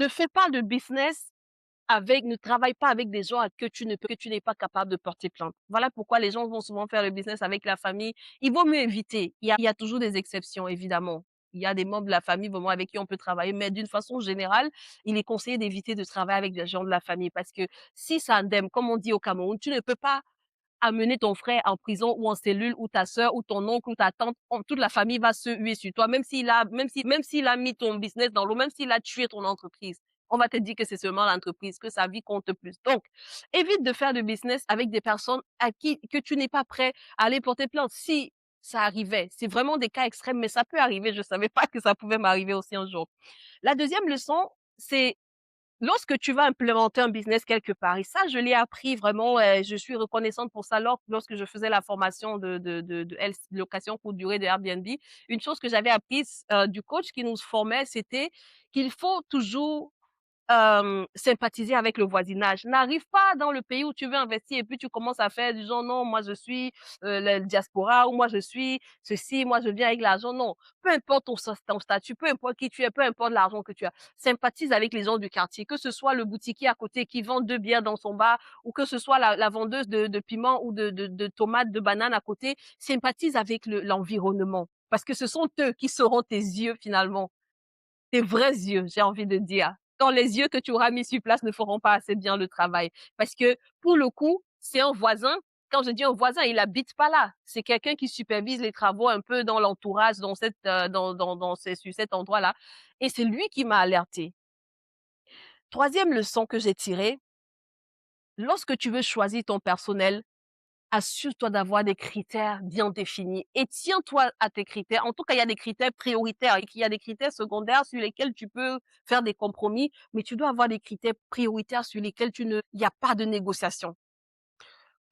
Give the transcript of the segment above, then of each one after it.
Ne fais pas de business ne travaille pas avec des gens à que tu n'es pas capable de porter plainte. Voilà pourquoi les gens vont souvent faire le business avec la famille. Il vaut mieux éviter. Il y a toujours des exceptions, évidemment. Il y a des membres de la famille vraiment avec qui on peut travailler, mais d'une façon générale, il est conseillé d'éviter de travailler avec des gens de la famille parce que si ça indemne, comme on dit au Cameroun, tu ne peux pas amener ton frère en prison ou en cellule ou ta sœur ou ton oncle ou ta tante, toute la famille va se huer sur toi, même s'il a mis ton business dans l'eau, même s'il a tué ton entreprise. On va te dire que c'est seulement l'entreprise, que sa vie compte plus. Donc, évite de faire de business avec des personnes que tu n'es pas prêt à aller porter plainte. Si ça arrivait, c'est vraiment des cas extrêmes, mais ça peut arriver. Je savais pas que ça pouvait m'arriver aussi un jour. La deuxième leçon, c'est lorsque tu vas implémenter un business quelque part, et ça, je l'ai appris vraiment, je suis reconnaissante pour ça lorsque je faisais la formation de location courte durée de Airbnb. Une chose que j'avais apprise du coach qui nous formait, c'était qu'il faut toujours sympathiser avec le voisinage. N'arrive pas dans le pays où tu veux investir et puis tu commences à faire du genre non, moi je suis la diaspora ou moi je suis ceci, moi je viens avec l'argent. Non, peu importe ton statut, peu importe qui tu es, peu importe l'argent que tu as, sympathise avec les gens du quartier, que ce soit le boutiquier à côté qui vend deux bières dans son bar ou que ce soit la vendeuse de piments ou de tomates, de bananes à côté, sympathise avec l'environnement. Parce que ce sont eux qui seront tes yeux finalement, tes vrais yeux, j'ai envie de dire. Quand les yeux que tu auras mis sur place ne feront pas assez bien le travail. Parce que, pour le coup, c'est un voisin. Quand je dis un voisin, il habite pas là. C'est quelqu'un qui supervise les travaux un peu dans l'entourage, sur cet endroit-là. Et c'est lui qui m'a alerté. Troisième leçon que j'ai tirée, lorsque tu veux choisir ton personnel, assure-toi d'avoir des critères bien définis et tiens-toi à tes critères. En tout cas, il y a des critères prioritaires et qu'il y a des critères secondaires sur lesquels tu peux faire des compromis, mais tu dois avoir des critères prioritaires sur lesquels il n'y a pas de négociation.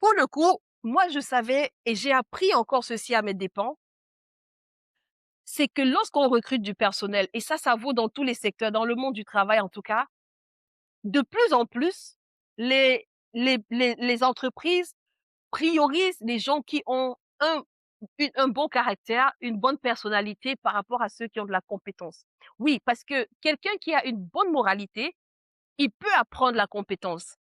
Pour le coup, moi, je savais et j'ai appris encore ceci à mes dépens, c'est que lorsqu'on recrute du personnel, et ça vaut dans tous les secteurs, dans le monde du travail en tout cas, de plus en plus, les entreprises priorise les gens qui ont un bon caractère, une bonne personnalité par rapport à ceux qui ont de la compétence. Oui, parce que quelqu'un qui a une bonne moralité, il peut apprendre la compétence.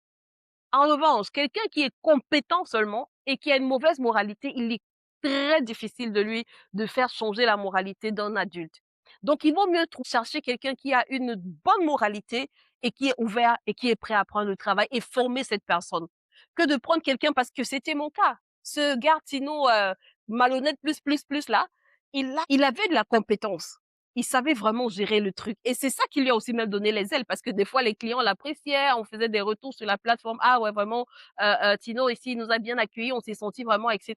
En revanche, quelqu'un qui est compétent seulement et qui a une mauvaise moralité, il est très difficile de lui de faire changer la moralité d'un adulte. Donc, il vaut mieux chercher quelqu'un qui a une bonne moralité et qui est ouvert et qui est prêt à apprendre le travail et former cette personne, que de prendre quelqu'un parce que c'était mon cas. Ce Gartino malhonnête plus là, il avait de la compétence, il savait vraiment gérer le truc. Et c'est ça qui lui a aussi même donné les ailes, parce que des fois, les clients l'appréciaient, on faisait des retours sur la plateforme. Ah ouais, vraiment, Tino ici, il nous a bien accueillis, on s'est senti vraiment, etc.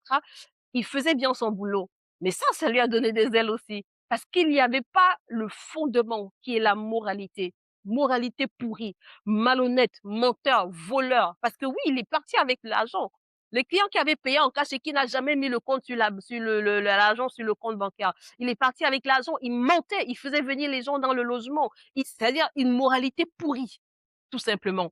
Il faisait bien son boulot. Mais ça lui a donné des ailes aussi. Parce qu'il n'y avait pas le fondement qui est la moralité. Moralité pourrie, malhonnête, menteur, voleur. Parce que oui, il est parti avec l'argent. Le client qui avait payé en cash et qui n'a jamais mis le compte l'argent sur le compte bancaire. Il est parti avec l'argent, il mentait, il faisait venir les gens dans le logement. C'est-à-dire une moralité pourrie, tout simplement.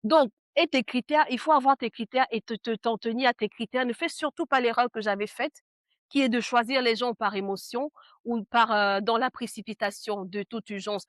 Donc, et tes critères, il faut avoir tes critères et t'en tenir à tes critères. Ne fais surtout pas l'erreur que j'avais faite, qui est de choisir les gens par émotion ou dans la précipitation de toute urgence.